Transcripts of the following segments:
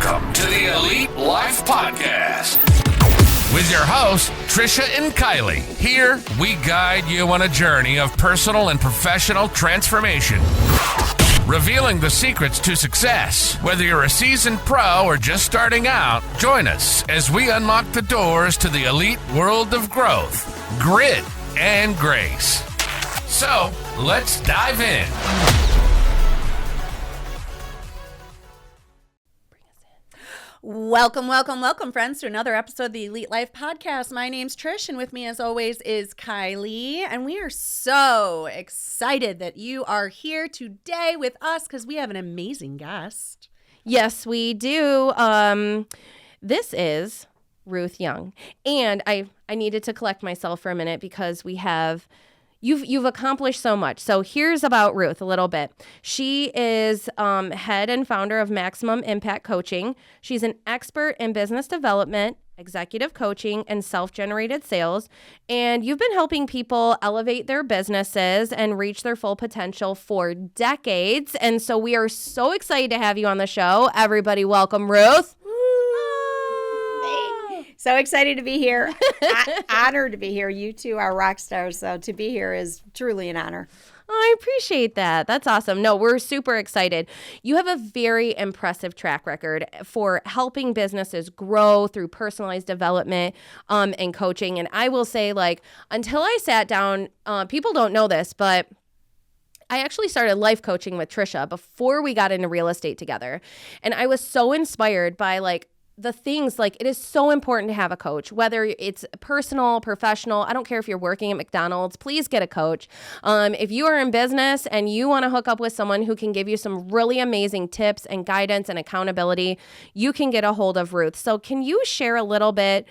Welcome to the Elite Life Podcast with your hosts, Trisha and Kylee. Here, we guide you on a journey of personal and professional transformation, revealing the secrets to success. Whether you're a seasoned pro or just starting out, join us as we unlock the doors to the elite world of growth, grit, and grace. So, let's dive in. Welcome, friends, to another episode of the Elite Life Podcast. My name's Trish, and with me, as always, is Kylee. And we are so excited that you are here today with us because we have an amazing guest. Yes, we do. This is Ruth Young. And I needed to collect myself for a minute because we have... You've accomplished so much. So here's about Ruth a little bit. She is head and founder of Maximum Impact Coaching. She's an expert in business development, executive coaching, and self-generated sales. And you've been helping people elevate their businesses and reach their full potential for decades. And so we are so excited to have you on the show. Everybody, welcome Ruth. So excited to be here. Honored to be here. You two are rock stars, so to be here is truly an honor. I appreciate that. That's awesome. No, we're super excited. You have a very impressive track record for helping businesses grow through personalized development and coaching. And I will say, until I sat down, people don't know this, but I actually started life coaching with Trisha before we got into real estate together. And I was so inspired by the things, it is so important to have a coach, whether it's personal, professional. I don't care if you're working at McDonald's, please get a coach. If you are in business and you want to hook up with someone who can give you some really amazing tips and guidance and accountability, you can get a hold of Ruth. So can you share a little bit?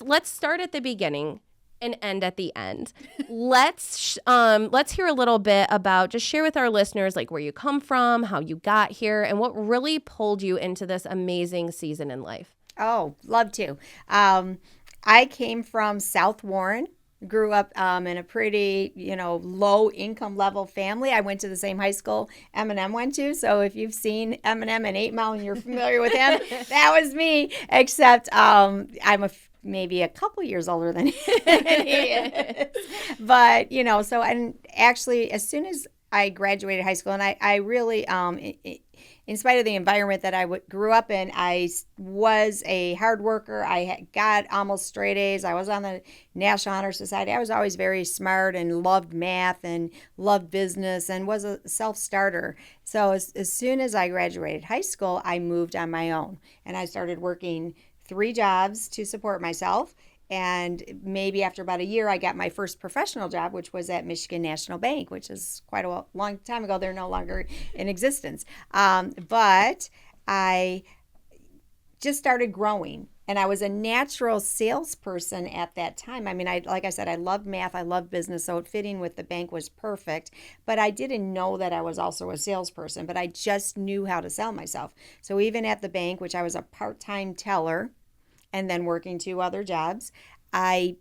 Let's start at the beginning and end at the end. Let's hear a little bit about, just share with our listeners where you come from, how you got here, and what really pulled you into this amazing season in life. Oh, love to. I came from South Warren, grew up in a pretty, low income level family. I went to the same high school Eminem went to. So if you've seen Eminem and 8 Mile and you're familiar with him, that was me. Except I'm maybe a couple years older than he is. But, so, and actually, as soon as I graduated high school, and I really, in spite of the environment that I grew up in, I was a hard worker. I got almost straight A's. I was on the National Honor Society. I was always very smart and loved math and loved business and was a self-starter. So as soon as I graduated high school, I moved on my own, and I started working 3 jobs to support myself. And maybe after about a year, I got my first professional job, which was at Michigan National Bank, which is quite a long time ago. They're no longer in existence. But I just started growing. And I was a natural salesperson at that time. I mean, like I said, I loved math. I loved business. So fitting with the bank was perfect. But I didn't know that I was also a salesperson. But I just knew how to sell myself. So even at the bank, which I was a part-time teller, and then working 2 other jobs, I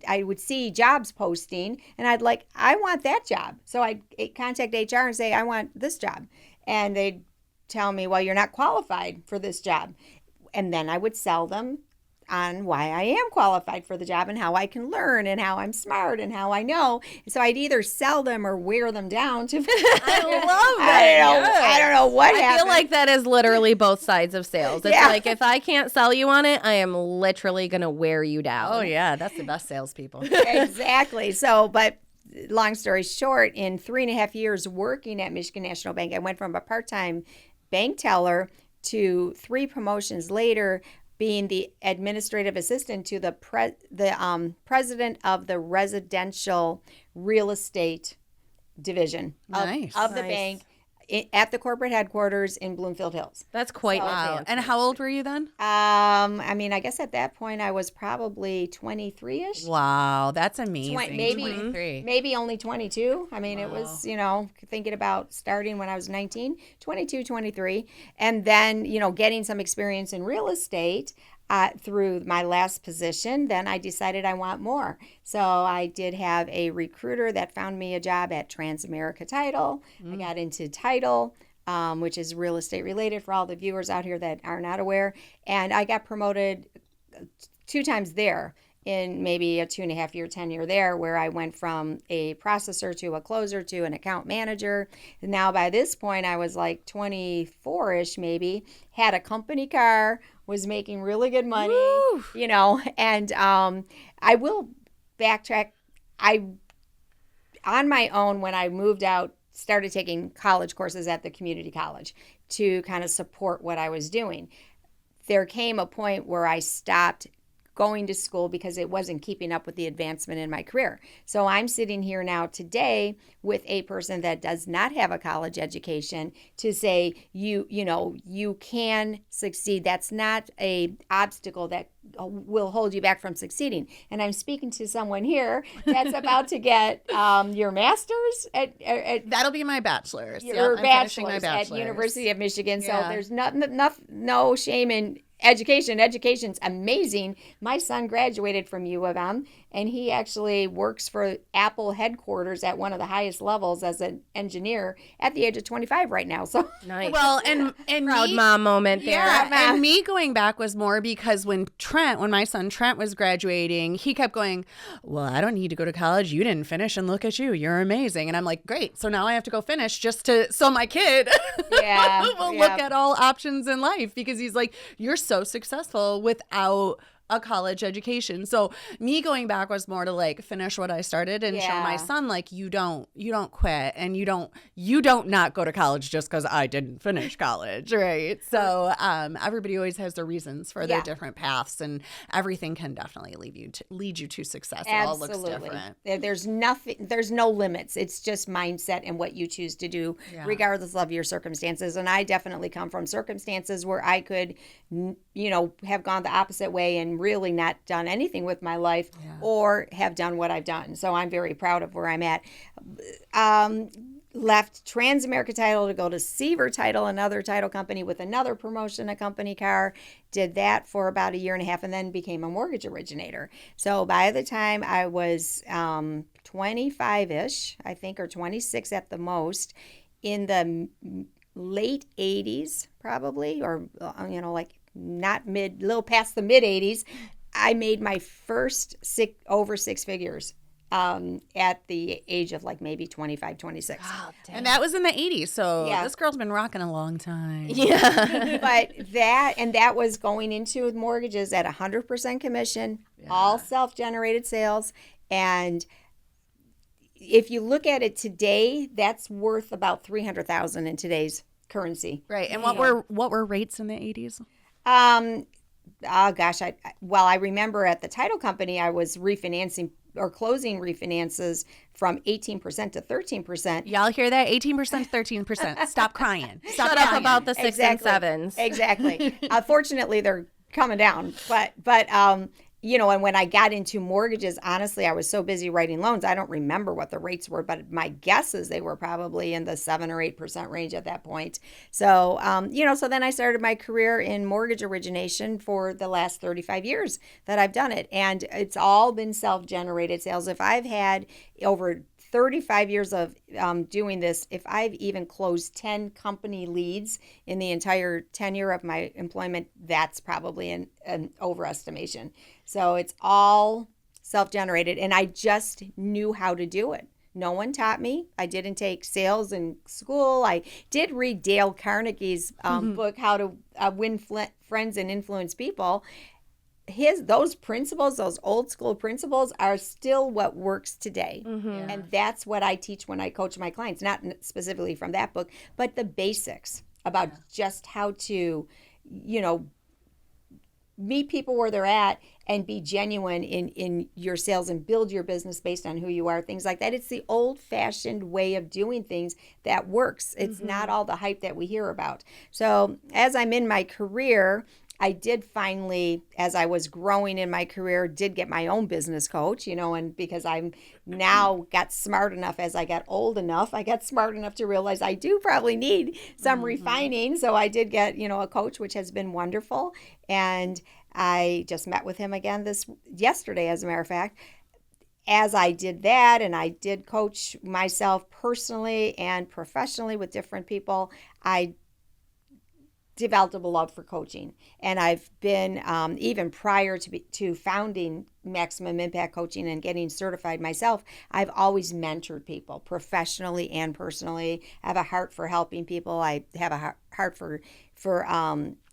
would see jobs posting, and I want that job. So I'd contact HR and say, I want this job. And they'd tell me, well, you're not qualified for this job. And then I would sell them on why I am qualified for the job and how I can learn and how I'm smart and how I know. So I'd either sell them or wear them down to. I love that. I don't know what happened. I feel like that is literally both sides of sales. It's if I can't sell you on it, I am literally going to wear you down. Oh, yeah. That's the best salespeople. Exactly. So, but long story short, in 3.5 years working at Michigan National Bank, I went from a part-time bank teller to 3 promotions later, being the administrative assistant to the president of the residential real estate division of the bank at the corporate headquarters in Bloomfield Hills. That's quite wow. And how old were you then? I guess at that point I was probably 23-ish. Wow, that's amazing. Maybe only 22. I mean, wow. It was, thinking about starting when I was 19, 22, 23. And then, getting some experience in real estate through my last position, then I decided I want more. So I did have a recruiter that found me a job at Transamerica Title. I got into title. which is real estate related for all the viewers out here that are not aware. And I got promoted 2 times there in maybe a 2.5 year tenure there, where I went from a processor to a closer to an account manager. And now by this point, I was like 24-ish maybe, had a company car, was making really good money, you know, and I will backtrack. On my own, when I moved out, started taking college courses at the community college to kind of support what I was doing. There came a point where I stopped going to school because it wasn't keeping up with the advancement in my career. So I'm sitting here now today with a person that does not have a college education to say, you know, you can succeed. That's not a obstacle that will hold you back from succeeding. And I'm speaking to someone here that's about to get your master's at That'll be my bachelor's. your I'm finishing my bachelor's at University of Michigan. Yeah. So there's no shame in education. Education's amazing. My son graduated from U of M, and he actually works for Apple headquarters at one of the highest levels as an engineer at the age of 25 right now. So Nice. Well, and Proud me, mom moment there. yeah, and me going back was more because when my son Trent was graduating, he kept going, well, I don't need to go to college. You didn't finish, and look at you. You're amazing. And I'm like, great. So now I have to go finish so my kid Yeah, will yeah. look at all options in life, because he's like, you're so successful without a college education. So me going back was more to like finish what I started and show my Yeah. son, like, you don't quit, and you don't not go to college just because I didn't finish college, right? So everybody always has their reasons for their Yeah. different paths, and everything can definitely lead you to success. It all looks different. There's no limits. It's just mindset and what you choose to do, Yeah. regardless of your circumstances. And I definitely come from circumstances where I could, have gone the opposite way and really not done anything with my life, or have done what I've done. So I'm very proud of where I'm at. Left Transamerica Title to go to Seaver Title, another title company with another promotion, a company car. Did that for about 1.5 years and then became a mortgage originator. So by the time I was 25-ish, I think, or 26 at the most, in the late 80s probably, or, like not little past the mid 80s, I made my first over 6 figures at the age of like maybe 25, 26. And that was in the 80s. So Yeah. this girl's been rocking a long time. Yeah. But that was going into mortgages at 100% commission, all self-generated sales. And if you look at it today, that's worth about $300,000 in today's currency. Right. And what were rates in the 80s? Oh gosh, I remember at the title company, I was refinancing or closing refinances from 18% to 13%. Y'all hear that? 18% to 13%. Stop crying. Stop Shut up crying. about the 6 and 7s. Exactly. Fortunately, they're coming down. But and when I got into mortgages, honestly, I was so busy writing loans, I don't remember what the rates were, but my guess is they were probably in the 7 or 8% range at that point. So, so then I started my career in mortgage origination for the last 35 years that I've done it. And it's all been self-generated sales. If I've had over 35 years of doing this, if I've even closed 10 company leads in the entire tenure of my employment, that's probably an overestimation. So it's all self-generated, and I just knew how to do it. No one taught me. I didn't take sales in school. I did read Dale Carnegie's book, How to Win Friends and Influence People. Those principles, those old school principles, are still what works today. And that's what I teach when I coach my clients, not specifically from that book, but the basics about just how to, meet people where they're at and be genuine in your sales and build your business based on who you are, things like that. It's the old-fashioned way of doing things that works. It's not all the hype that we hear about. So as I'm in my career, I did finally, as I was growing in my career, did get my own business coach, and because I'm now got smart enough, as I got old enough, I got smart enough to realize I do probably need some refining. So I did get, a coach, which has been wonderful. And I just met with him again yesterday, as a matter of fact. as I did that, and I did coach myself personally and professionally with different people, I developed a love for coaching. And I've been, even prior to founding Maximum Impact Coaching and getting certified myself, I've always mentored people professionally and personally. I have a heart for helping people. I have a heart for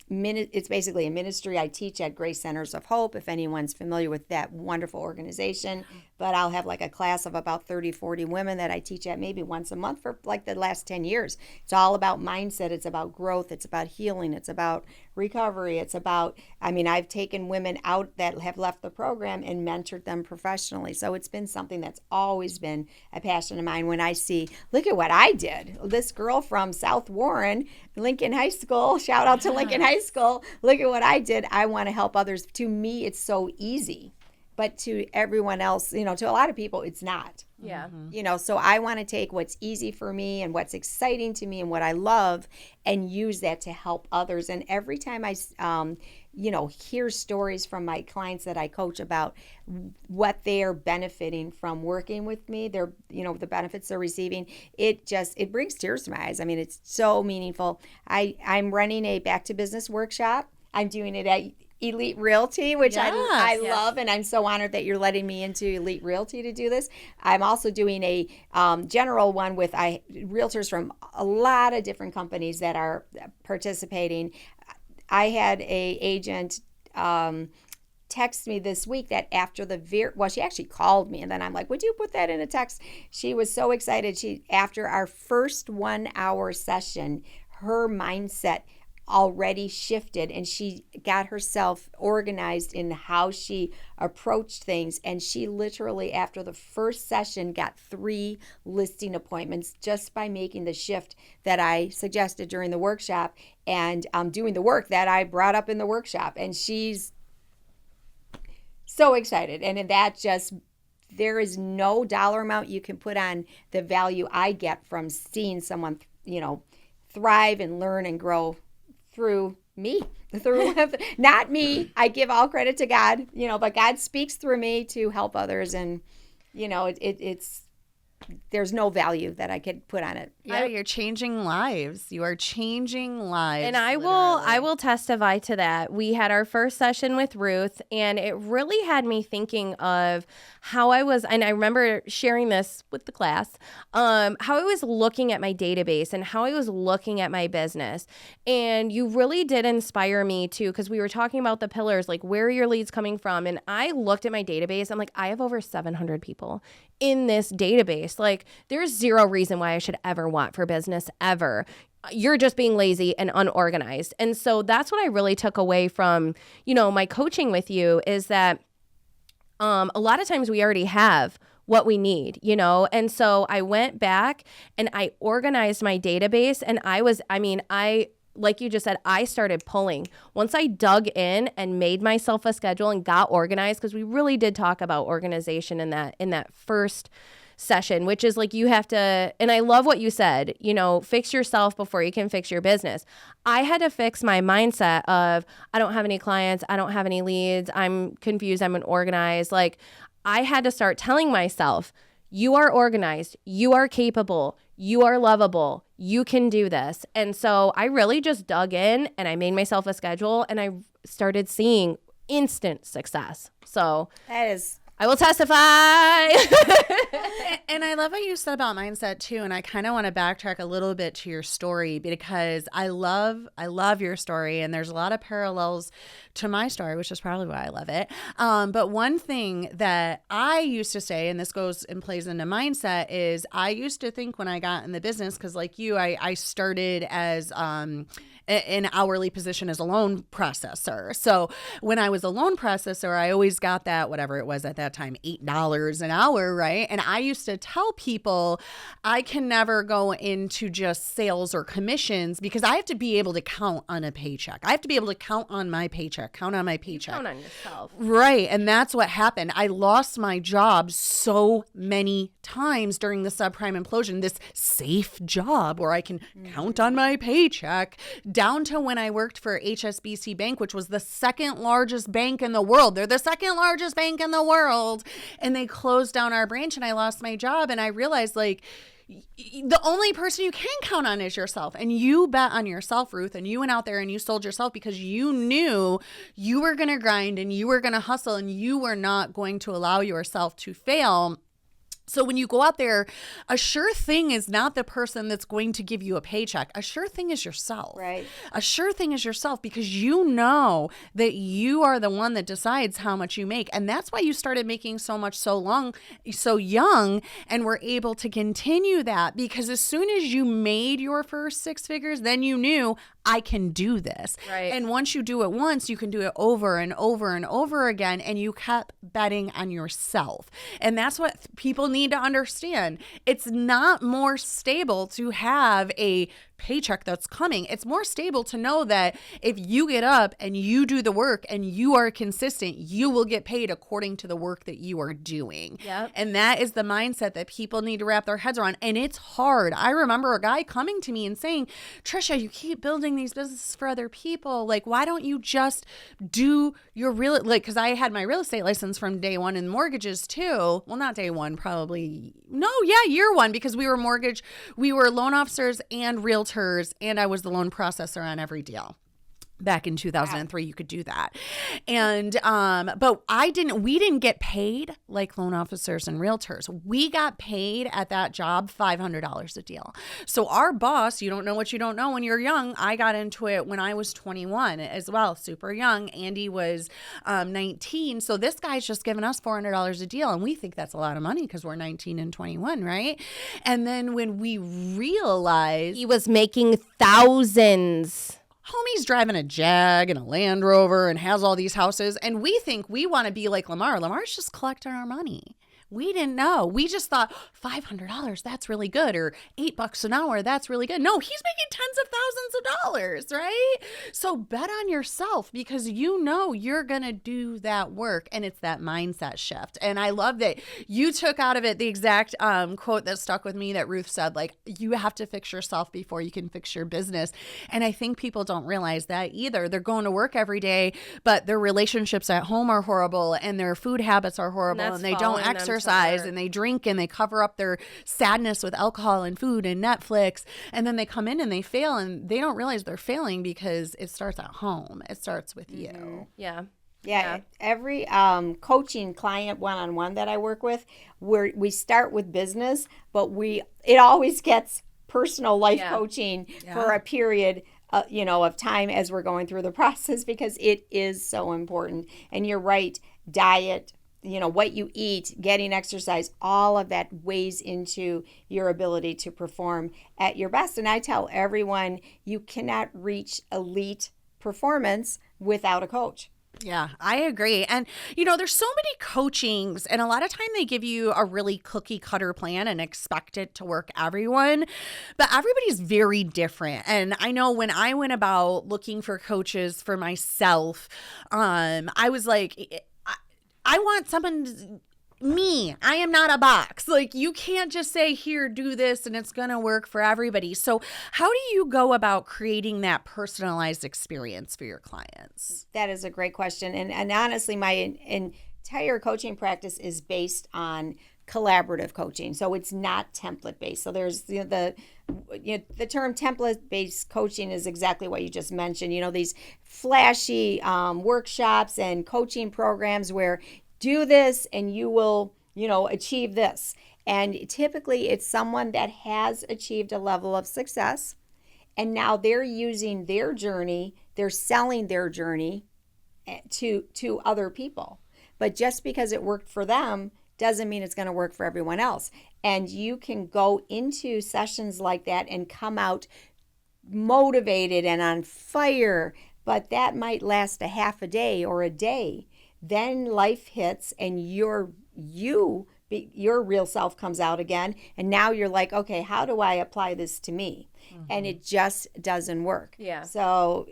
it's basically a ministry I teach at Grace Centers of Hope, if anyone's familiar with that wonderful organization. But I'll have like a class of about 30, 40 women that I teach at maybe once a month for like the last 10 years. It's all about mindset. It's about growth. It's about healing. It's about recovery. It's about, I've taken women out that have left the program and mentored them professionally. So it's been something that's always been a passion of mine. When I see, look at what I did. This girl from South Warren, Lincoln High School, shout out to Lincoln High School. Look at what I did. I want to help others. To me, it's so easy. But to everyone else, to a lot of people, it's not. Yeah. So I want to take what's easy for me and what's exciting to me and what I love and use that to help others. And every time I, hear stories from my clients that I coach about what they are benefiting from working with me, the benefits they're receiving, it brings tears to my eyes. It's so meaningful. I'm running a back to business workshop. I'm doing it at Elite Realty, which I love, and I'm so honored that you're letting me into Elite Realty to do this. I'm also doing a general one with realtors from a lot of different companies that are participating. I had a agent text me this week that after she actually called me, and then I'm like, would you put that in a text? She was so excited. After our first 1 hour session, her mindset already shifted, and she got herself organized in how she approached things, and she literally after the first session got 3 listing appointments just by making the shift that I suggested during the workshop and doing the work that I brought up in the workshop. And she's so excited, and that just, there is no dollar amount you can put on the value I get from seeing someone thrive and learn and grow through not me. I give all credit to God, but God speaks through me to help others. And, it's, there's no value that I could put on it. Yeah, you're changing lives. You are changing lives. And I will testify to that. We had our first session with Ruth, and it really had me thinking of how I was, and I remember sharing this with the class, how I was looking at my database and how I was looking at my business. And you really did inspire me too, because we were talking about the pillars, like where are your leads coming from? And I looked at my database. I'm like, I have over 700 people in this database. Like, there's zero reason why I should ever want for business ever. You're just being lazy and unorganized. And so that's what I really took away from, my coaching with you, is that a lot of times we already have what we need, And so I went back and I organized my database, and like you just said, I started pulling. Once I dug in and made myself a schedule and got organized, because we really did talk about organization in that first session, which is like, you have to, and I love what you said, fix yourself before you can fix your business. I had to fix my mindset of, I don't have any clients, I don't have any leads, I'm confused, I'm unorganized. Like, I had to start telling myself, you are organized, you are capable, you are lovable, you can do this. And so I really just dug in and I made myself a schedule, and I started seeing instant success. So that is, I will testify. And I love what you said about mindset too. And I kind of want to backtrack a little bit to your story, because I love your story, and there's a lot of parallels to my story, which is probably why I love it. But one thing that I used to say, and this goes and plays into mindset, is I used to think when I got in the business, because like you, I started as an hourly position as a loan processor. So when I was a loan processor, I always got that, whatever it was at that time, $8 an hour, right? And I used to tell people I can never go into just sales or commissions, because I have to be able to count on a paycheck. I have to be able to count on my paycheck, count on my paycheck. Count on yourself. Right. And that's what happened. I lost my job so many times during the subprime implosion, this safe job where I can count on my paycheck, down to when I worked for HSBC Bank, which was the second largest bank in the world. They're the second largest bank in the world. world, and they closed down our branch and I lost my job. And I realized, like, the only person you can count on is yourself. And you bet on yourself, Ruth, and you went out there and you sold yourself because you knew you were going to grind and you were going to hustle and you were not going to allow yourself to fail. So when you go out there, a sure thing is not the person that's going to give you a paycheck. A sure thing is yourself. Right. A sure thing is yourself, because you know that you are the one that decides how much you make. And that's why you started making so much so young, and were able to continue that, because as soon as you made your first six figures, then you knew, I can do this. Right. And once you do it once, you can do it over and over and over again. And you kept betting on yourself. And that's what people need to understand. It's not more stable to have a paycheck that's coming. It's more stable to know that if you get up and you do the work and you are consistent, you will get paid according to the work that you are doing. Yep. And that is the mindset that people need to wrap their heads around. And it's hard. I remember a guy coming to me and saying, Trisha, you keep building these businesses for other people. Like, why don't you just do your real, like, because I had my real estate license from day one and mortgages too. Well, not day one, probably. No, yeah, year one, because we were loan officers and realtors, and I was the loan processor on every deal. Back in 2003, you could do that. And, but we didn't get paid like loan officers and realtors. We got paid at that job $500 a deal. So our boss, you don't know what you don't know when you're young. I got into it when I was 21 as well, super young. Andy was 19. So this guy's just giving us $400 a deal. And we think that's a lot of money because we're 19 and 21, right? And then when we realized He was making thousands. homie's driving a Jag and a Land Rover and has all these houses, and we think we want to be like Lamar. Lamar's just collecting our money. We didn't know. We just thought $500, that's really good, or $8 an hour, that's really good. No, he's making tens of thousands of dollars, right? So bet on yourself, because you know you're going to do that work, and it's that mindset shift. And I love that you took out of it the exact quote that stuck with me that Ruth said, like, you have to fix yourself before you can fix your business. And I think people don't realize that either. They're going to work every day, but their relationships at home are horrible, and their food habits are horrible, and they don't exercise, and they drink, and they cover up their sadness with alcohol and food and Netflix. And then they come in and they fail, and they don't realize they're failing because it starts at home. It starts with you. Yeah. Yeah, every coaching client one-on-one that I work with, we start with business, but it always gets personal life coaching for a period of time as we're going through the process, because it is so important. And you're right, diet, what you eat, getting exercise, all of that weighs into your ability to perform at your best. And I tell everyone, you cannot reach elite performance without a coach. Yeah, I agree. And, there's so many coachings, and a lot of time they give you a really cookie cutter plan and expect it to work everyone, but everybody's very different. And I know when I went about looking for coaches for myself, I was like, I want someone, I am not a box. Like, you can't just say, here, do this, and it's going to work for everybody. So how do you go about creating that personalized experience for your clients? That is a great question. And honestly, my entire coaching practice is based on collaborative coaching. So it's not template based. So there's the term template based coaching is exactly what you just mentioned. These flashy workshops and coaching programs where do this and you will, achieve this. And typically it's someone that has achieved a level of success, and now they're using their journey, they're selling their journey to other people. But just because it worked for them doesn't mean it's going to work for everyone else. And you can go into sessions like that and come out motivated and on fire, but that might last a half a day or a day. Then life hits and your real self comes out again. And now you're like, okay, how do I apply this to me? Mm-hmm. And it just doesn't work. Yeah. So,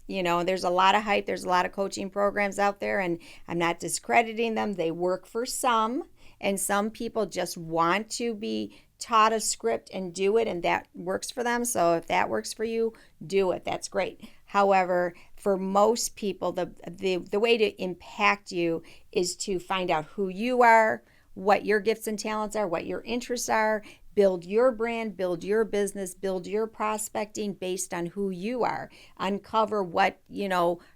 there's a lot of hype. There's a lot of coaching programs out there, and I'm not discrediting them. They work for some, and some people just want to be taught a script and do it, and that works for them. So if that works for you, do it. That's great. However, for most people, the way to impact you is to find out who you are, what your gifts and talents are, what your interests are, build your brand, build your business, build your prospecting based on who you are. Uncover what,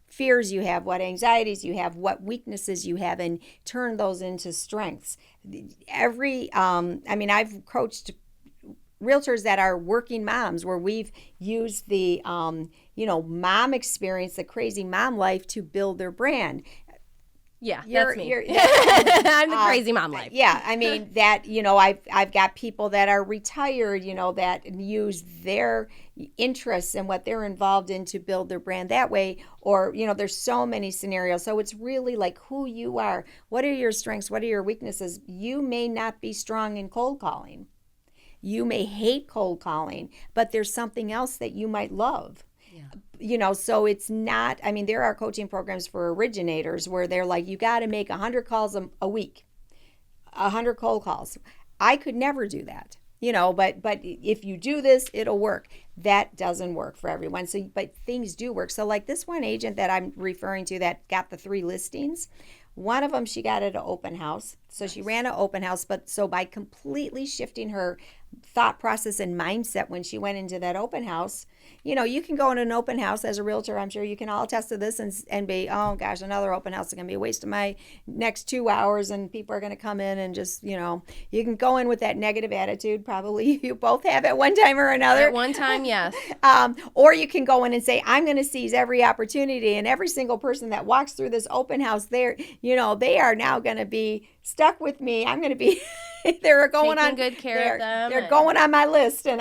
fears you have, what anxieties you have, what weaknesses you have, and turn those into strengths. I've coached realtors that are working moms where we've used the, mom experience, the crazy mom life to build their brand. Yeah, that's me. I'm the crazy mom life. Yeah, I've got people that are retired, that use their interests and what they're involved in to build their brand that way. Or, there's so many scenarios. So it's really like who you are. What are your strengths? What are your weaknesses? You may not be strong in cold calling. You may hate cold calling, but there's something else that you might love. So it's not, there are coaching programs for originators where they're like, you got to make 100 calls a week, 100 cold calls. I could never do that, but if you do this, it'll work. That doesn't work for everyone. But things do work. So like this one agent that I'm referring to that got the 3 listings, one of them she got at an open house. So she ran an open house, so by completely shifting her thought process and mindset when she went into that open house, you can go in an open house as a realtor. I'm sure you can all attest to this and be, oh gosh, another open house is going to be a waste of my next 2 hours and people are going to come in and just, you can go in with that negative attitude. Probably you both have at one time or another. At one time, yes. Or you can go in and say, I'm going to seize every opportunity, and every single person that walks through this open house there, they are now going to be stuck with me. I'm going to be they're going taking on good care of them. They're going on my list, and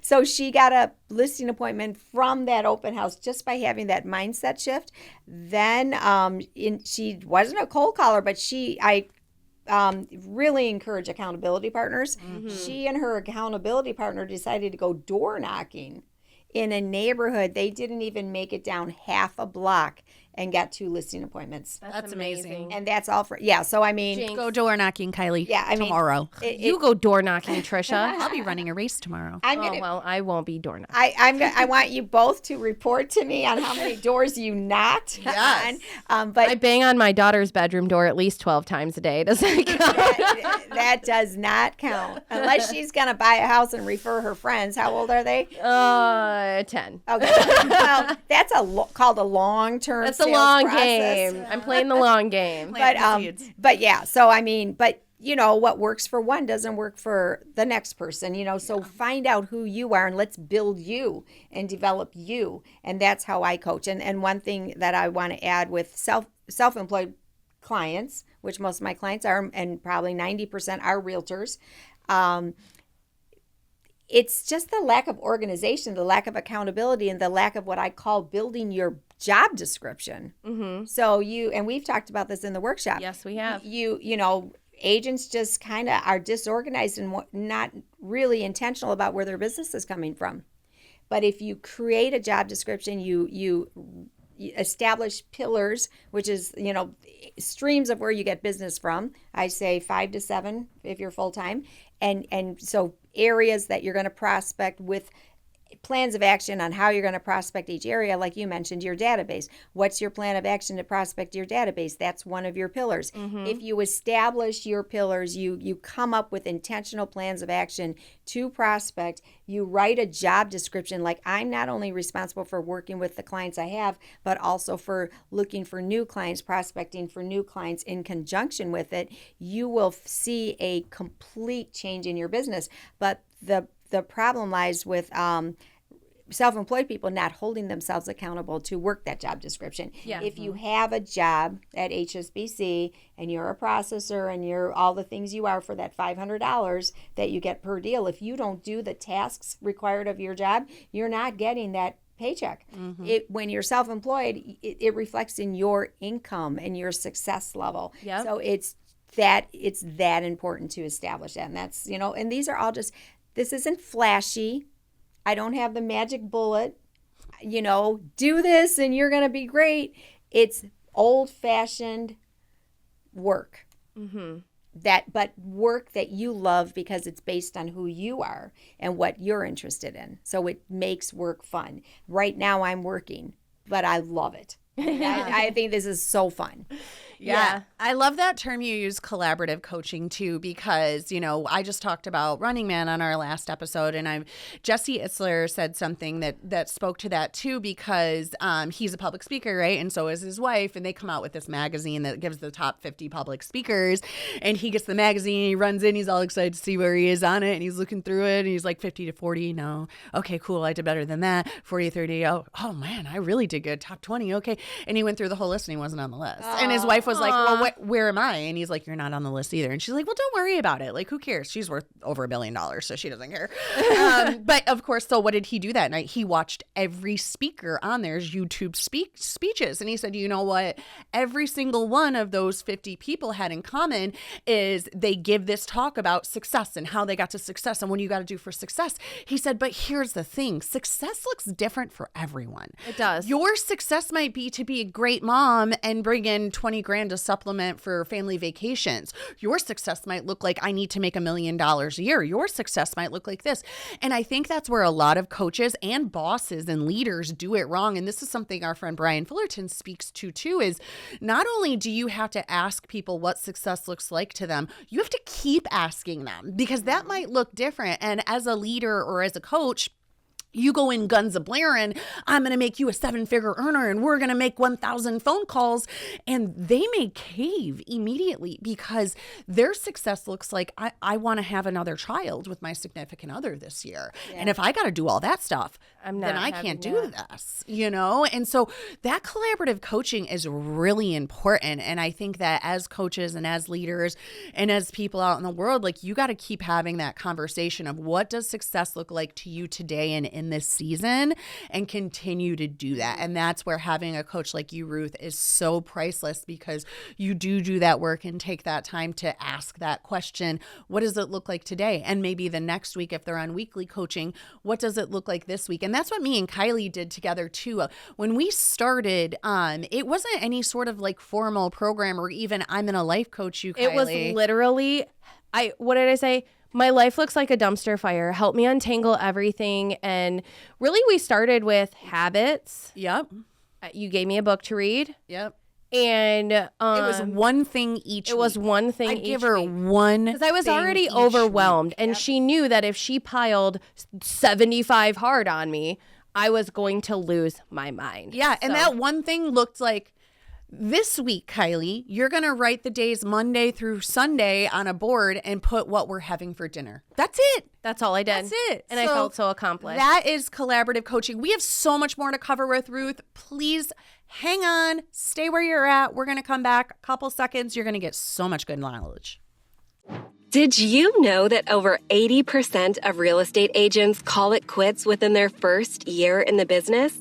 so she got a listing appointment from that open house just by having that mindset shift. Then she wasn't a cold caller, but I really encourage accountability partners. Mm-hmm. She and her accountability partner decided to go door knocking in a neighborhood. They didn't even make it down half a block and got 2 listing appointments. That's amazing. And that's all for, so Jinx. Go door knocking, Kylie. Yeah, tomorrow. You go door knocking, Trisha. I'll be running a race tomorrow. Well, I won't be door knocking. I want you both to report to me on how many doors you knocked. Yes. But I bang on my daughter's bedroom door at least 12 times a day. Does that count? that does not count. Unless she's going to buy a house and refer her friends. How old are they? 10. Okay. Well, that's called a long-term That's a long game. I'm playing the long game. But yeah, so but what works for one doesn't work for the next person, so find out who you are and let's build you and develop you. And that's how I coach. And one thing that I want to add with self-employed clients, which most of my clients are, and probably 90% are realtors, it's just the lack of organization, the lack of accountability, and the lack of what I call building your job description. Mm-hmm. So and we've talked about this in the workshop. Yes, we have. Agents just kind of are disorganized and not really intentional about where their business is coming from. But if you create a job description, you establish pillars, which is, streams of where you get business from. I say 5 to 7 if you're full-time. And so areas that you're going to prospect with plans of action on how you're going to prospect each area. Like you mentioned, your database. What's your plan of action to prospect your database? That's one of your pillars. Mm-hmm. If you establish your pillars, you come up with intentional plans of action to prospect. You write a job description. Like, I'm not only responsible for working with the clients I have, but also for looking for new clients, prospecting for new clients in conjunction with it. You will see a complete change in your business. But the problem lies with self-employed people not holding themselves accountable to work that job description. Yeah. If you have a job at HSBC and you're a processor and you're all the things you are for that $500 that you get per deal, if you don't do the tasks required of your job, you're not getting that paycheck. Mm-hmm. When you're self-employed, it reflects in your income and your success level. Yep. So it's that important to establish that. And that's, and these are all just, this isn't flashy. I don't have the magic bullet, do this and you're going to be great. It's old-fashioned work. Mm-hmm. but work that you love because it's based on who you are and what you're interested in. So it makes work fun. Right now I'm working, but I love it. I think this is so fun. Yeah. I love that term you use, collaborative coaching, too, because, I just talked about Running Man on our last episode, and Jesse Itzler said something that spoke to that, too, because he's a public speaker, right? And so is his wife, and they come out with this magazine that gives the top 50 public speakers, and he gets the magazine, he runs in, he's all excited to see where he is on it, and he's looking through it, and he's like 50 to 40, no, okay, cool, I did better than that, 40 to 30, oh man, I really did good, top 20, okay, and he went through the whole list, and he wasn't on the list, and his wife was like, well, where am I? And he's like, you're not on the list either. And she's like, well, don't worry about it. Like, who cares? She's worth over $1 billion, so she doesn't care. But of course, so what did he do that night? He watched every speaker on there's YouTube speeches. And he said, you know what? Every single one of those 50 people had in common is they give this talk about success and how they got to success and what you got to do for success. He said, but here's the thing. Success looks different for everyone. It does. Your success might be to be a great mom and bring in 20 grand to supplement for family vacations. Your success might look like I need to make $1 million a year. Your success might look like this. And I think that's where a lot of coaches and bosses and leaders do it wrong. And this is something our friend Brian Fullerton speaks to too, is not only do you have to ask people what success looks like to them, you have to keep asking them because that might look different. And as a leader or as a coach, you go in guns a-blaring, I'm going to make you a 7-figure earner and we're going to make 1,000 phone calls. And they may cave immediately because their success looks like, I want to have another child with my significant other this year. Yeah. And if I got to do all that stuff, then I can't do this, And so that collaborative coaching is really important. And I think that as coaches and as leaders and as people out in the world, like you got to keep having that conversation of what does success look like to you today and in this season and continue to do that. And that's where having a coach like you, Ruth, is so priceless because you do that work and take that time to ask that question. What does it look like today? And maybe the next week, if they're on weekly coaching, what does it look like this week? And that's what me and Kylee did together too. When we started, it wasn't any sort of like formal program or even I'm going to life coach you, Kylee. It was literally, what did I say? My life looks like a dumpster fire. Help me untangle everything. And really, we started with habits. Yep. You gave me a book to read. Yep. And it was one thing each week. It was one thing I'd each give her week. one because I was already overwhelmed. And she knew that if she piled 75 hard on me, I was going to lose my mind. Yeah. And that one thing looked like, this week, Kylee, you're going to write the days Monday through Sunday on a board and put what we're having for dinner. That's it. That's all I did. That's it. And I felt so accomplished. That is collaborative coaching. We have so much more to cover with Ruth. Please hang on. Stay where you're at. We're going to come back a couple seconds. You're going to get so much good knowledge. Did you know that over 80% of real estate agents call it quits within their first year in the business?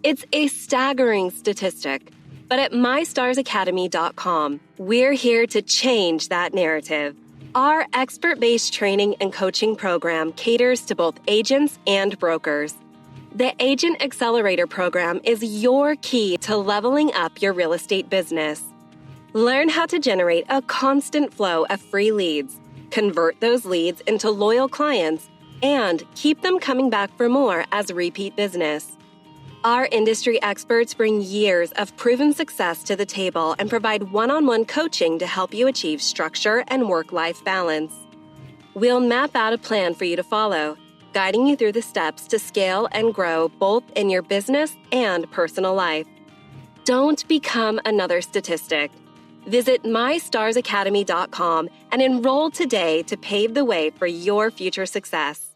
It's a staggering statistic. But at MyStarsAcademy.com, we're here to change that narrative. Our expert-based training and coaching program caters to both agents and brokers. The Agent Accelerator program is your key to leveling up your real estate business. Learn how to generate a constant flow of free leads, convert those leads into loyal clients, and keep them coming back for more as repeat business. Our industry experts bring years of proven success to the table and provide one-on-one coaching to help you achieve structure and work-life balance. We'll map out a plan for you to follow, guiding you through the steps to scale and grow both in your business and personal life. Don't become another statistic. Visit MyStarsAcademy.com and enroll today to pave the way for your future success.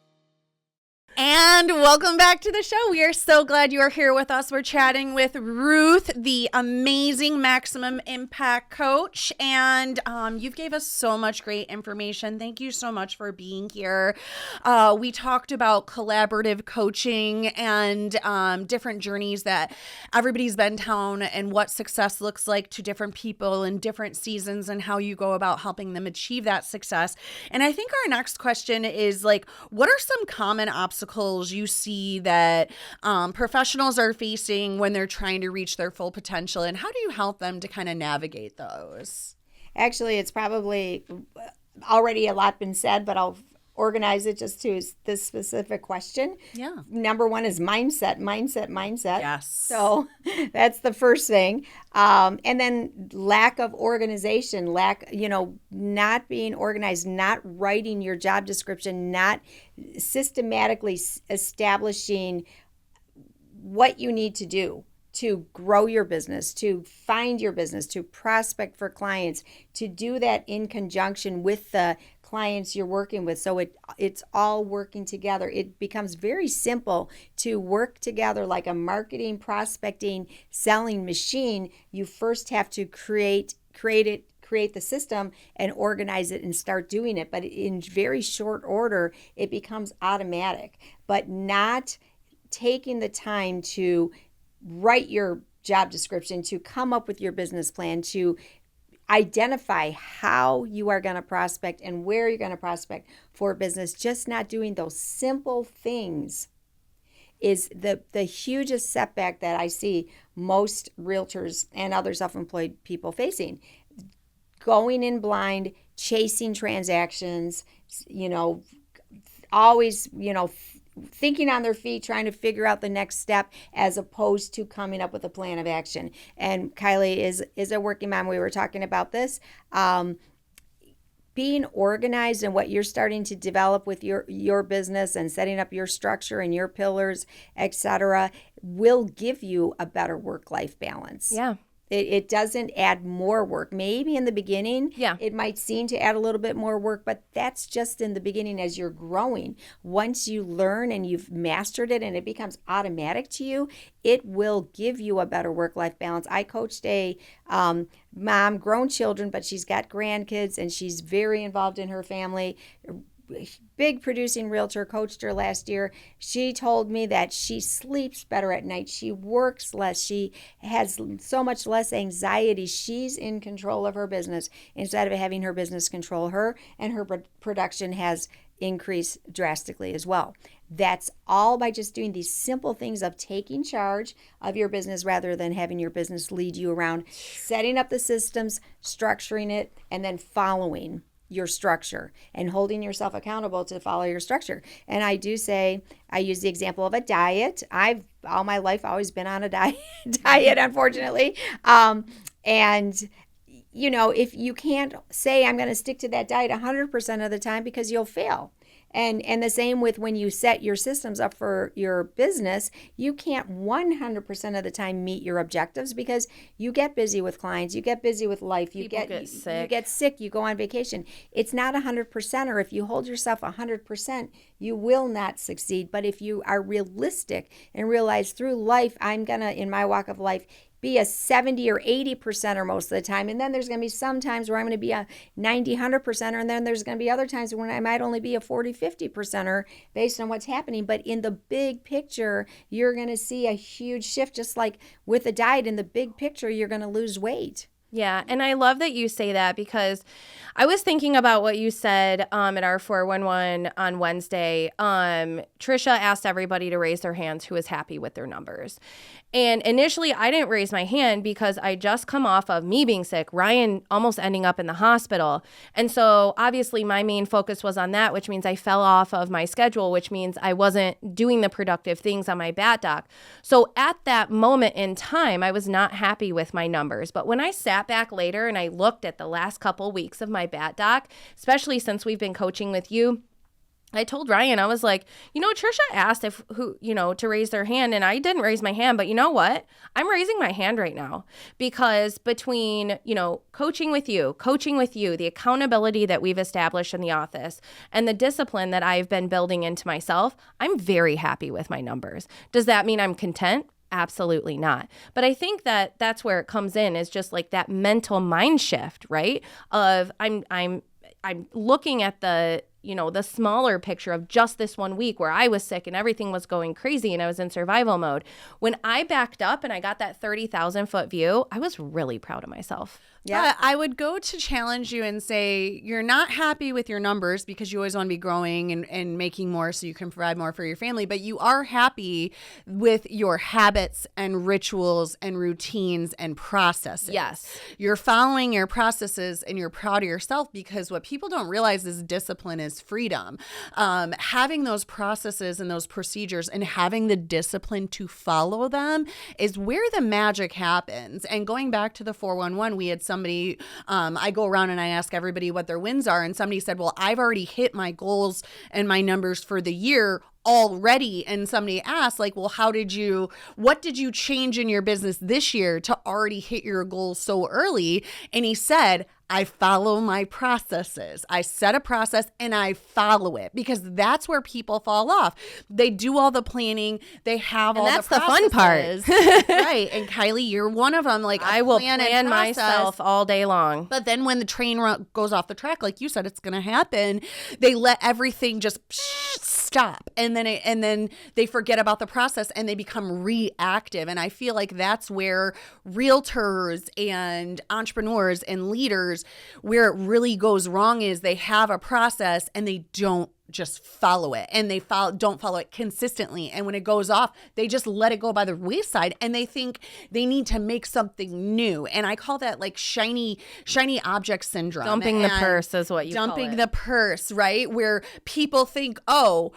And welcome back to the show. We are so glad you are here with us. We're chatting with Ruth, the amazing Maximum Impact Coach. And you've gave us so much great information. Thank you so much for being here. We talked about collaborative coaching and different journeys that everybody's been down and what success looks like to different people in different seasons and how you go about helping them achieve that success. And I think our next question is like, what are some common obstacles you see that professionals are facing when they're trying to reach their full potential, and how do you help them to kind of navigate those? Actually, it's probably already a lot been said, but I'll organize it just to this specific question. Yeah. Number one is mindset. Yes. So that's the first thing. And then lack of organization, not being organized, not writing your job description, not systematically establishing what you need to do to grow your business, to find your business, to prospect for clients, to do that in conjunction with the clients you're working with. So it's all working together. It becomes very simple to work together like a marketing, prospecting, selling machine. You first have to create the system and organize it and start doing it. But in very short order, it becomes automatic. But not taking the time to write your job description, to come up with your business plan, to identify how you are going to prospect and where you're going to prospect for business. Just not doing those simple things is the hugest setback that I see most realtors and other self-employed people facing. Going in blind, chasing transactions, always, thinking on their feet, trying to figure out the next step, as opposed to coming up with a plan of action. And Kylee is a working mom. We were talking about this. Being organized and what you're starting to develop with your business and setting up your structure and your pillars, etc., will give you a better work-life balance. Yeah. It doesn't add more work. Maybe in the beginning, Yeah. it might seem to add a little bit more work, but that's just in the beginning as you're growing. Once you learn and you've mastered it and it becomes automatic to you, it will give you a better work-life balance. I coached a mom, grown children, but she's got grandkids and she's very involved in her family. Big producing realtor, coached her last year. She told me that she sleeps better at night. She works less. She has so much less anxiety. She's in control of her business instead of having her business control her, and her production has increased drastically as well. That's all by just doing these simple things of taking charge of your business rather than having your business lead you around, setting up the systems, structuring it, and then following your structure and holding yourself accountable to follow your structure. And I do say, I use the example of a diet. I've all my life always been on a diet, unfortunately. And if you can't say I'm going to stick to that diet 100% of the time, because you'll fail. And the same with when you set your systems up for your business, you can't 100% of the time meet your objectives because you get busy with clients, you get busy with life, you get sick, you go on vacation. It's not 100%, or if you hold yourself 100%, you will not succeed. But if you are realistic and realize through life, I'm going to, in my walk of life, be a 70 or 80%er most of the time. And then there's going to be some times where I'm going to be a 90, 100%er. And then there's going to be other times when I might only be a 40, 50%er based on what's happening. But in the big picture, you're going to see a huge shift. Just like with a diet, in the big picture, you're going to lose weight. Yeah, and I love that you say that, because I was thinking about what you said at our 411 on Wednesday. Trisha asked everybody to raise their hands who was happy with their numbers. And initially, I didn't raise my hand because I just come off of me being sick, Ryan almost ending up in the hospital. And so obviously my main focus was on that, which means I fell off of my schedule, which means I wasn't doing the productive things on my bat doc. So at that moment in time, I was not happy with my numbers. But when I sat back later and I looked at the last couple weeks of my bat doc, especially since we've been coaching with you, I told Ryan, I was like, Trisha asked to raise their hand, and I didn't raise my hand, but you know what? I'm raising my hand right now, because between, coaching with you, the accountability that we've established in the office, and the discipline that I've been building into myself, I'm very happy with my numbers. Does that mean I'm content? Absolutely not. But I think that that's where it comes in, is just like that mental mind shift, right? Of I'm looking at the the smaller picture of just this one week where I was sick and everything was going crazy and I was in survival mode. When I backed up and I got that 30,000 foot view, I was really proud of myself. Yeah, I would go to challenge you and say you're not happy with your numbers because you always want to be growing and making more so you can provide more for your family, but you are happy with your habits and rituals and routines and processes. Yes. You're following your processes and you're proud of yourself because what people don't realize is discipline is freedom. Having those processes and those procedures and having the discipline to follow them is where the magic happens. And going back to the 411, we had somebody, I go around and I ask everybody what their wins are. And somebody said, well, I've already hit my goals and my numbers for the year already. And somebody asked, like, well, what did you change in your business this year to already hit your goals so early? And he said, I follow my processes. I set a process and I follow it because that's where people fall off. They do all the planning. They have all that's the fun part. Right. And Kylee, you're one of them. Like, I will plan myself all day long. But then when the train goes off the track, like you said, it's going to happen. They let everything just stop. And then they forget about the process and they become reactive. And I feel like that's where realtors and entrepreneurs and leaders, where it really goes wrong, is they have a process and they don't just follow it, and they don't follow it consistently. And when it goes off, they just let it go by the wayside and they think they need to make something new. And I call that like shiny object syndrome. Dumping the purse is what you call it. Dumping the purse, right? Where people think, oh,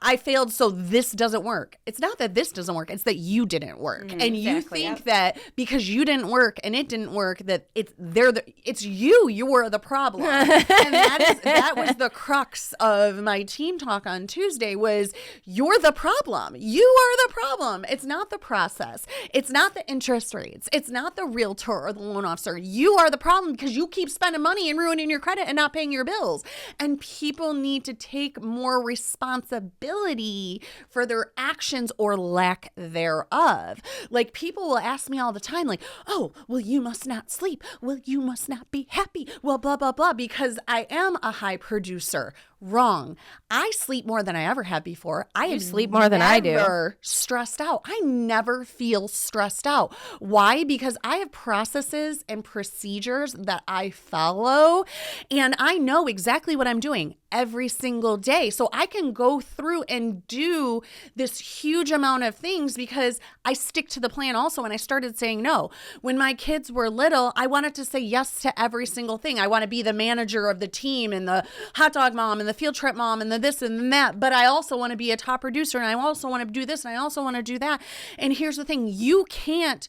I failed, so this doesn't work. It's not that this doesn't work. It's that you didn't work. And you think that because you didn't work and it didn't work, that it's you were the problem. And that was the crux of my team talk on Tuesday, was you're the problem. You are the problem. It's not the process. It's not the interest rates. It's not the realtor or the loan officer. You are the problem because you keep spending money and ruining your credit and not paying your bills. And people need to take more responsibility for their actions or lack thereof. Like, people will ask me all the time, like, oh, well, you must not sleep. Well, you must not be happy. Well, blah, blah, blah, because I am a high producer. Wrong. I sleep more than I ever have before. You sleep more than I do. Never stressed out. I never feel stressed out. Why? Because I have processes and procedures that I follow, and I know exactly what I'm doing every single day. So I can go through and do this huge amount of things because I stick to the plan also. And I started saying no. When my kids were little, I wanted to say yes to every single thing. I want to be the manager of the team and the hot dog mom and the field trip mom and the this and that. But I also want to be a top producer, and I also want to do this, and I also want to do that. And here's the thing. You can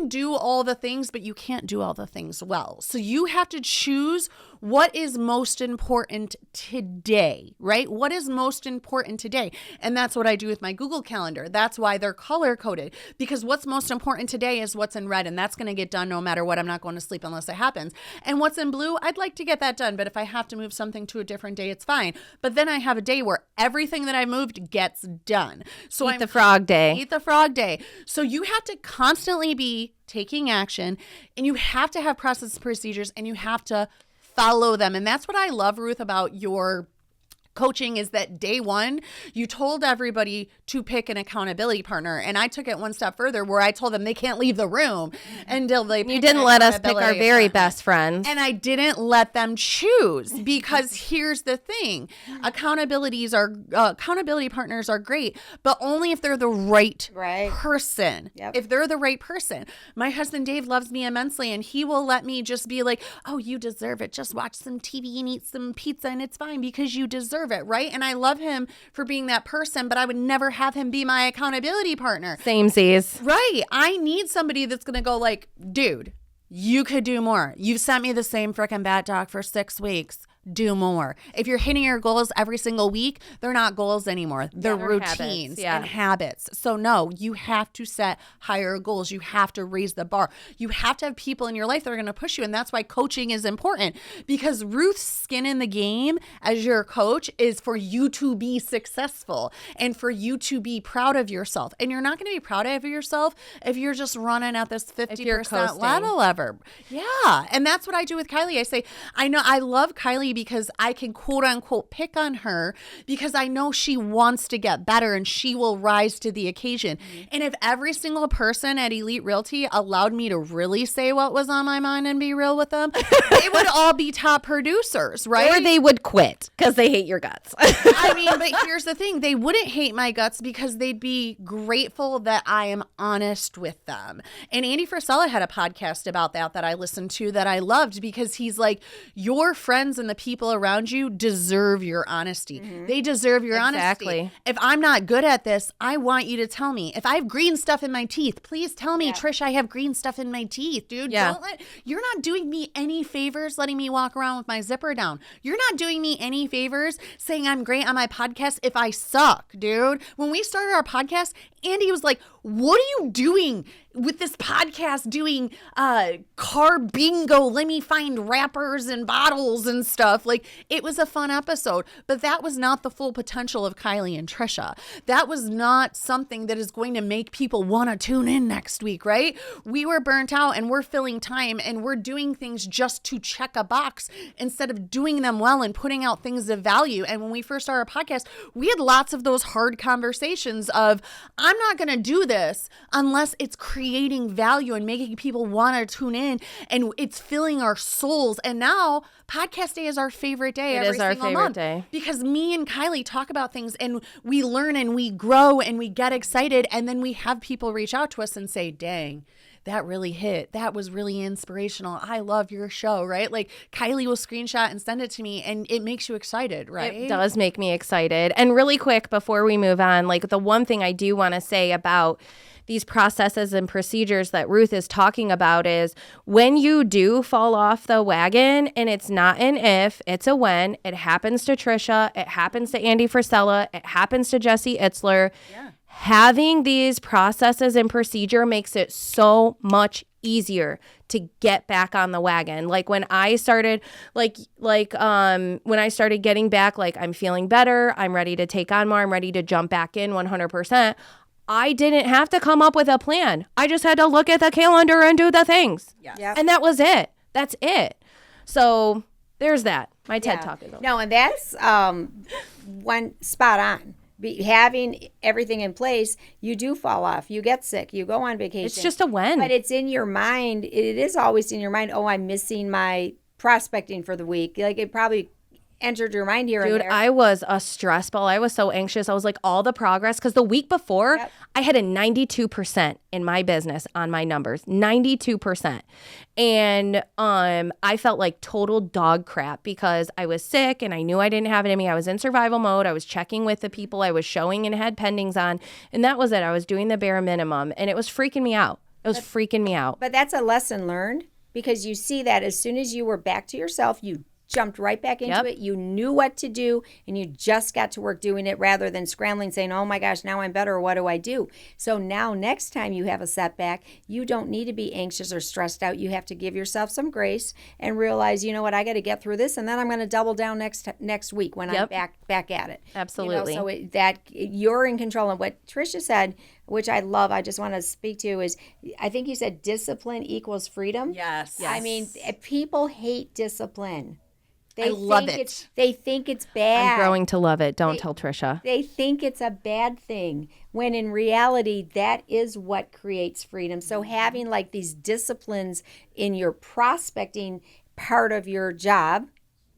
do all the things, but you can't do all the things well. So you have to choose what is most important today, right? What is most important today? And that's what I do with my Google Calendar. That's why they're color coded, because what's most important today is what's in red, and that's going to get done no matter what. I'm not going to sleep unless it happens. And what's in blue, I'd like to get that done, but if I have to move something to a different day, it's fine. But then I have a day where everything that I moved gets done. So Eat the frog day. So you have to constantly be taking action, and you have to have process and procedures, and you have to follow them. And that's what I love, Ruth, about your coaching, is that day one, you told everybody to pick an accountability partner. And I took it one step further, where I told them they can't leave the room until they pick. You didn't let us pick our very best friends. And I didn't let them choose, because here's the thing. Accountability partners are great, but only if they're the right person. Yep. If they're the right person. My husband Dave loves me immensely, and he will let me just be like, oh, you deserve it. Just watch some TV and eat some pizza and it's fine because you deserve it, right? And I love him for being that person, but I would never have him be my accountability partner. Samesies. Right. I need somebody that's going to go like, dude, you could do more. You've sent me the same frickin' bat doc for 6 weeks. Do more. If you're hitting your goals every single week, they're not goals anymore. They're routines and habits. So no, you have to set higher goals. You have to raise the bar. You have to have people in your life that are going to push you. And that's why coaching is important, because Ruth's skin in the game as your coach is for you to be successful and for you to be proud of yourself. And you're not going to be proud of yourself if you're just running at this 50% level ever. Yeah. And that's what I do with Kylee. I say, I know I love Kylee because I can quote unquote pick on her because I know she wants to get better and she will rise to the occasion. And if every single person at Elite Realty allowed me to really say what was on my mind and be real with them, they would all be top producers, right? Or they would quit because they hate your guts. I mean, but here's the thing. They wouldn't hate my guts because they'd be grateful that I am honest with them. And Andy Frisella had a podcast about that I listened to that I loved because he's like, your friends and the people around you deserve your honesty. They deserve your honesty. If I'm not good at this, I want you to tell me. If I have green stuff in my teeth, please tell me, Trish, I have green stuff in my teeth, dude. You're not doing me any favors letting me walk around with my zipper down. You're not doing me any favors saying I'm great on my podcast if I suck, dude. When we started our podcast, Andy was like, what are you doing with this podcast doing car bingo? Let me find wrappers and bottles and stuff. Like, it was a fun episode, but that was not the full potential of Kylee and Trisha. That was not something that is going to make people want to tune in next week, right? We were burnt out and we're filling time and we're doing things just to check a box instead of doing them well and putting out things of value. And when we first started our podcast, we had lots of those hard conversations of, I'm not going to do this unless it's creating value and making people want to tune in and it's filling our souls. And now podcast day is our favorite day. It is our favorite day because me and Kylee talk about things and we learn and we grow and we get excited. And then we have people reach out to us and say, dang, that really hit. That was really inspirational. I love your show, right? Like Kylee will screenshot and send it to me and it makes you excited, right? It does make me excited. And really quick before we move on, like the one thing I do want to say about these processes and procedures that Ruth is talking about is when you do fall off the wagon, and it's not an if, it's a when. It happens to Trisha. It happens to Andy Frisella. It happens to Jesse Itzler. Yeah. Having these processes and procedure makes it so much easier to get back on the wagon. Like when I started, when I started getting back, like I'm feeling better, I'm ready to take on more, I'm ready to jump back in 100%. I didn't have to come up with a plan. I just had to look at the calendar and do the things. Yes. Yep. And that was it. That's it. So there's that. My TED Talk is over. No, and that's one spot on. Having everything in place, you do fall off. You get sick. You go on vacation. It's just a when. But it's in your mind. It is always in your mind. Oh, I'm missing my prospecting for the week. Like it probably entered your mind here and there. Dude, I was a stress ball. I was so anxious. I was like, all the progress. Because the week before, I had a 92% in my business on my numbers. 92%. And I felt like total dog crap because I was sick and I knew I didn't have it in me. I was in survival mode. I was checking with the people I was showing and had pendings on. And that was it. I was doing the bare minimum. And it was freaking me out. Freaking me out. But that's a lesson learned because you see that as soon as you were back to yourself, you jumped right back into it. You knew what to do and you just got to work doing it rather than scrambling saying, oh my gosh, now I'm better. What do I do? So now next time you have a setback, you don't need to be anxious or stressed out. You have to give yourself some grace and realize, you know what, I got to get through this and then I'm going to double down next week when I'm back at it. Absolutely. You know, so that you're in control. And what Trisha said, which I love, I just want to speak to is, I think you said discipline equals freedom. Yes. I mean, people hate discipline. I love it. They think it's bad. I'm growing to love it. Don't tell Trisha. They think it's a bad thing, when in reality, that is what creates freedom. So having like these disciplines in your prospecting part of your job,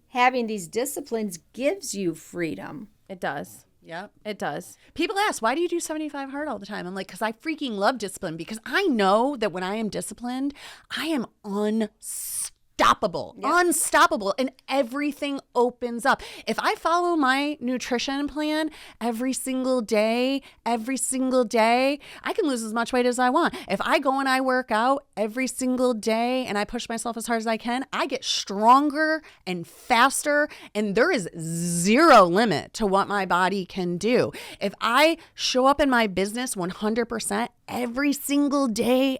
having these disciplines gives you freedom. It does. Yep. It does. People ask, why do you do 75 hard all the time? I'm like, because I freaking love discipline. Because I know that when I am disciplined, I am unstoppable, and everything opens up. If I follow my nutrition plan every single day, I can lose as much weight as I want. If I go and I work out every single day and I push myself as hard as I can, I get stronger and faster, and there is zero limit to what my body can do. If I show up in my business 100% every single day,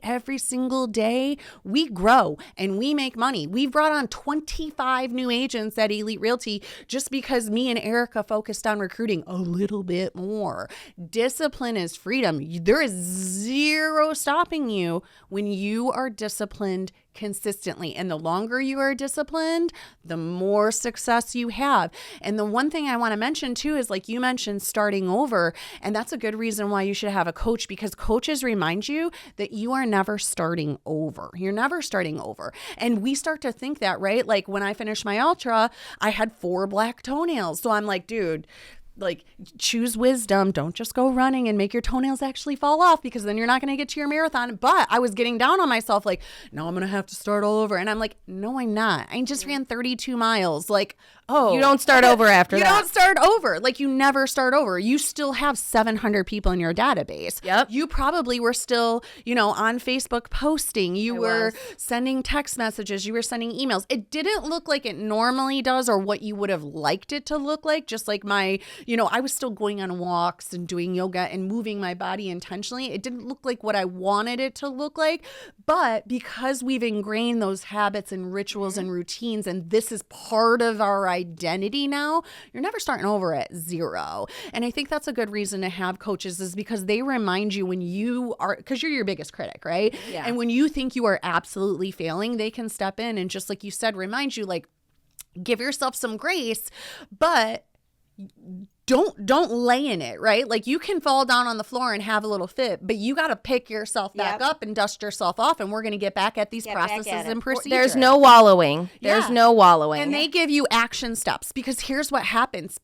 we grow and we make money. We've brought on 25 new agents at Elite Realty just because me and Erica focused on recruiting a little bit more. Discipline is freedom. There is zero stopping you when you are disciplined consistently. And the longer you are disciplined, the more success you have. And the one thing I want to mention too is, like you mentioned, starting over. And that's a good reason why you should have a coach, because coaches remind you that you are never starting over. You're never starting over. And we start to think that, right? Like when I finished my ultra, I had 4 black toenails. So I'm like, dude, like, choose wisdom. Don't just go running and make your toenails actually fall off, because then you're not going to get to your marathon. But I was getting down on myself, like, no, I'm going to have to start all over. And I'm like, no, I'm not. I just ran 32 miles. Like, oh, You don't start over after you that. don't start over. Like, you never start over. You still have 700 people in your database. Yep. You probably were still, on Facebook posting. You were was. sending text messages. You were sending emails. It didn't look like it normally does, or what you would have liked it to look like. Just like I was still going on walks and doing yoga and moving my body intentionally. It didn't look like what I wanted it to look like. But because we've ingrained those habits and rituals and routines, and this is part of our identity now, you're never starting over at 0. And I think that's a good reason to have coaches, is because they remind you when you are, because you're your biggest critic, right? Yeah. And when you think you are absolutely failing, they can step in and, just like you said, remind you, like, give yourself some grace, but don't lay in it, right? Like, you can fall down on the floor and have a little fit, but you got to pick yourself back up and dust yourself off, and we're going to get back at these processes and procedures. There's no wallowing. There's Yeah. no wallowing. And they give you action steps, because here's what happens.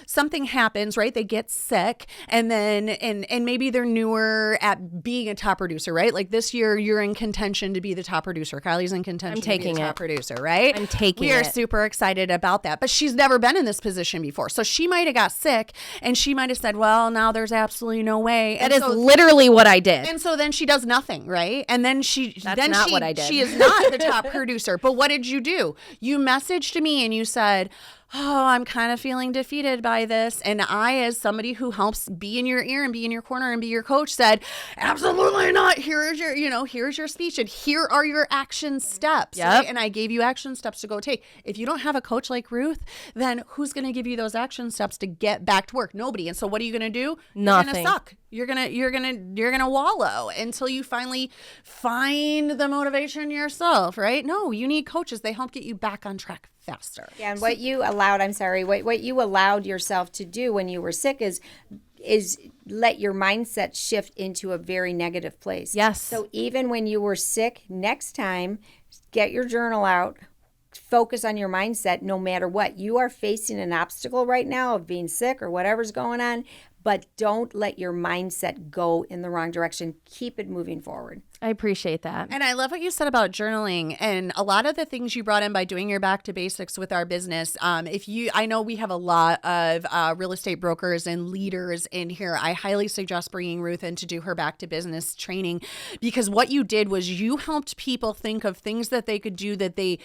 Something happens, right? They get sick, and then, and maybe they're newer at being a top producer, right? Like this year, you're in contention to be the top producer. Kylie's in contention to be the top producer, right? I'm taking We are it. super excited about that, but she's never been in this position before. So she might have got sick, and she might have said, well, now there's absolutely no way. That is literally what I did. And so then she does nothing, right? And then That's not what I did. She is not the top producer. But what did you do? You messaged me and you said, oh, I'm kind of feeling defeated by this. And I, as somebody who helps be in your ear and be in your corner and be your coach, said, absolutely not. Here's your speech, and here are your action steps. Yep. Right? And I gave you action steps to go take. If you don't have a coach like Ruth, then who's going to give you those action steps to get back to work? Nobody. And so what are you going to do? Nothing. You're going to suck. You're gonna wallow until you finally find the motivation yourself, right? No, you need coaches. They help get you back on track faster. Yeah, and what you allowed yourself to do when you were sick is let your mindset shift into a very negative place. Yes. So even when you were sick, next time, get your journal out. Focus on your mindset no matter what. You are facing an obstacle right now of being sick or whatever's going on, but don't let your mindset go in the wrong direction. Keep it moving forward. I appreciate that. And I love what you said about journaling, and a lot of the things you brought in by doing your back to basics with our business. I know we have a lot of real estate brokers and leaders in here. I highly suggest bringing Ruth in to do her back to business training, because what you did was you helped people think of things that they could do that they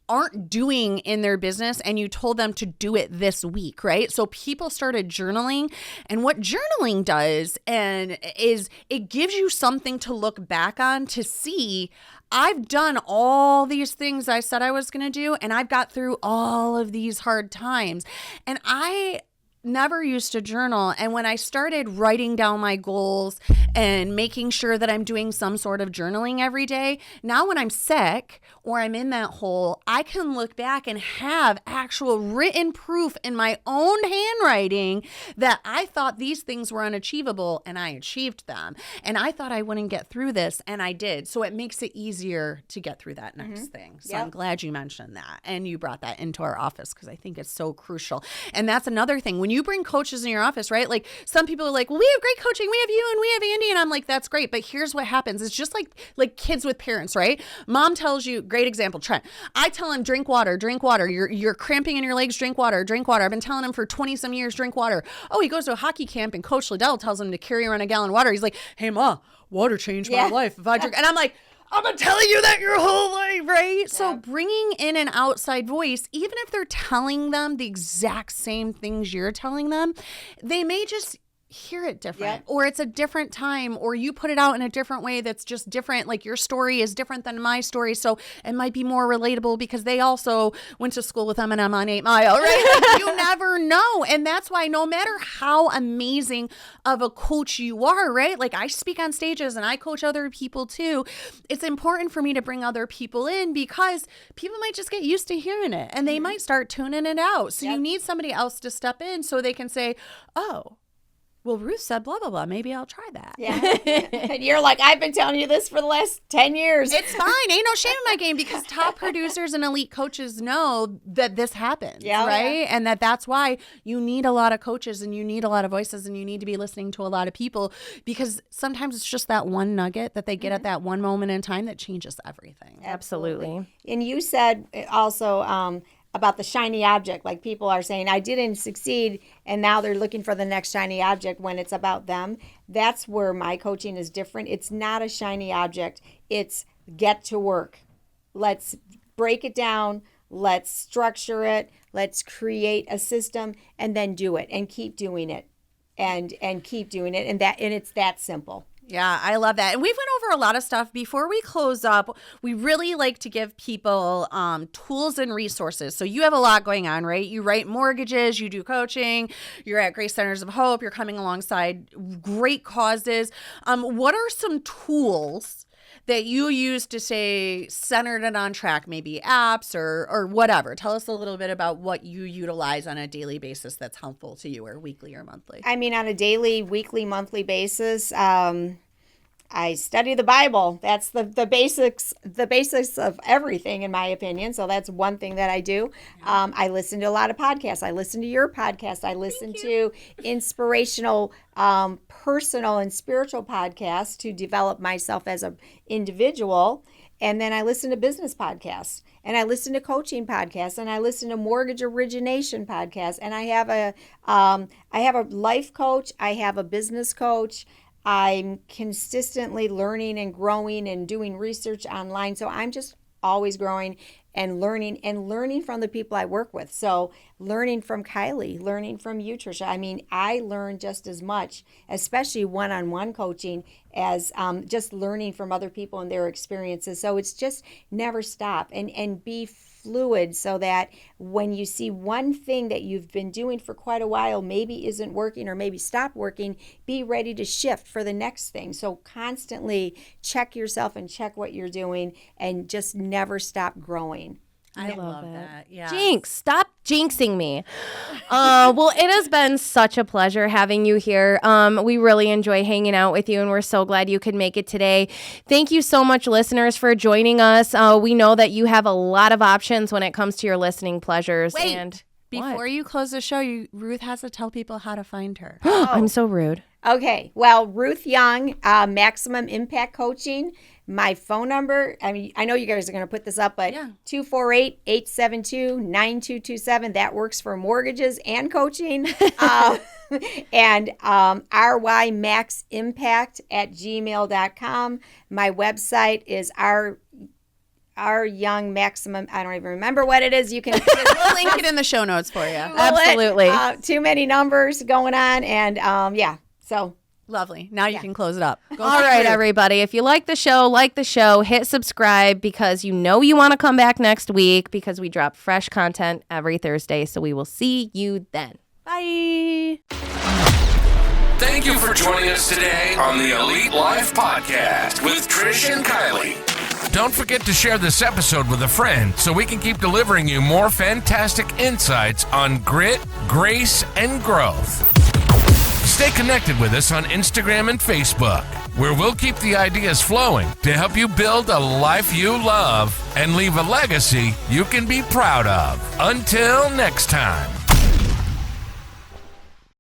aren't doing in their business, and you told them to do it this week, right? So people started journaling, and what journaling does is it gives you something to look back on to see, I've done all these things I said I was going to do, and I've got through all of these hard times. And I never used to journal. And when I started writing down my goals and making sure that I'm doing some sort of journaling every day, now when I'm sick or I'm in that hole, I can look back and have actual written proof in my own handwriting that I thought these things were unachievable and I achieved them. And I thought I wouldn't get through this, and I did. So it makes it easier to get through that next thing. So I'm glad you mentioned that and you brought that into our office, because I think it's so crucial. And that's another thing. When you bring coaches in your office, right? Like, some people are like, well, we have great coaching. We have you and we have Andy. And I'm like, that's great. But here's what happens. It's just like kids with parents, right? Mom tells you, great example, Trent. I tell him, drink water, drink water. You're cramping in your legs, drink water, drink water. I've been telling him for 20 some years, drink water. Oh, he goes to a hockey camp and Coach Liddell tells him to carry around a gallon of water. He's like, hey, Ma, water changed my life if I drink. And I'm like, I've been telling you that your whole life, right? Yeah. So bringing in an outside voice, even if they're telling them the exact same things you're telling them, they may just hear it different, Yep. or it's a different time, or you put it out in a different way that's just different. Like your story is different than my story, so it might be more relatable because they also went to school with Eminem on 8 Mile, right? Like, you never know. And that's why no matter how amazing of a coach you are, right? Like I speak on stages and I coach other people too. It's important for me to bring other people in because people might just get used to hearing it and they might start tuning it out. So you need somebody else to step in so they can say, oh, well, Ruth said blah, blah, blah. Maybe I'll try that. Yeah. And you're like, I've been telling you this for the last 10 years. It's fine. Ain't no shame in my game because top producers and elite coaches know that this happens, right? And that's why you need a lot of coaches and you need a lot of voices and you need to be listening to a lot of people because sometimes it's just that one nugget that they get at that one moment in time that changes everything. Absolutely. And you said also about the shiny object, like people are saying, I didn't succeed, and now they're looking for the next shiny object when it's about them. That's where my coaching is different. It's not a shiny object. It's get to work. Let's break it down. Let's structure it. Let's create a system and then do it and keep doing it and keep doing it. And it's that simple. Yeah, I love that. And we've went over a lot of stuff. Before we close up, we really like to give people tools and resources. So you have a lot going on, right? You write mortgages, you do coaching, you're at Grace Centers of Hope, you're coming alongside great causes. What are some tools that you use to stay centered and on track, maybe apps or whatever? Tell us a little bit about what you utilize on a daily basis that's helpful to you, or weekly or monthly. I mean, on a daily, weekly, monthly basis, I study the Bible. That's the basics of everything, in my opinion. So that's one thing that I do. I listen to a lot of podcasts. I listen to your podcast. I listen to inspirational, personal and spiritual podcasts to develop myself as an individual. And then I listen to business podcasts, and I listen to coaching podcasts, and I listen to mortgage origination podcasts. And I have a life coach. I have a business coach. I'm consistently learning and growing and doing research online. So I'm just always growing and learning from the people I work with. So learning from Kylee, learning from you, Trisha. I mean, I learn just as much, especially one-on-one coaching, as just learning from other people and their experiences. So it's just never stop and be fluid, so that when you see one thing that you've been doing for quite a while maybe isn't working or maybe stop working, be ready to shift for the next thing. So constantly check yourself and check what you're doing and just never stop growing. I love that. Yeah. Jinx, stop jinxing me. Well, it has been such a pleasure having you here. We really enjoy hanging out with you, and we're so glad you could make it today. Thank you so much, listeners, for joining us. We know that you have a lot of options when it comes to your listening pleasures. Wait, before you close the show, Ruth has to tell people how to find her. I'm so rude. Okay. Well, Ruth Young, Maximum Impact Coaching. My phone number, I mean, I know you guys are going to put this up, but 248-872-9227. That works for mortgages and coaching. And rymaximpact@gmail.com. My website is our Young Maximum. I don't even remember what it is. You can We'll link it in the show notes for you. Absolutely. Too many numbers going on. And so. Lovely. Now you can close it up. All right, everybody. If you like the show, hit subscribe because you know you want to come back next week because we drop fresh content every Thursday. So we will see you then. Bye. Thank you for joining us today on the Elite Life Podcast with Trish and Kylee. Don't forget to share this episode with a friend so we can keep delivering you more fantastic insights on grit, grace, and growth. Stay connected with us on Instagram and Facebook, where we'll keep the ideas flowing to help you build a life you love and leave a legacy you can be proud of. Until next time.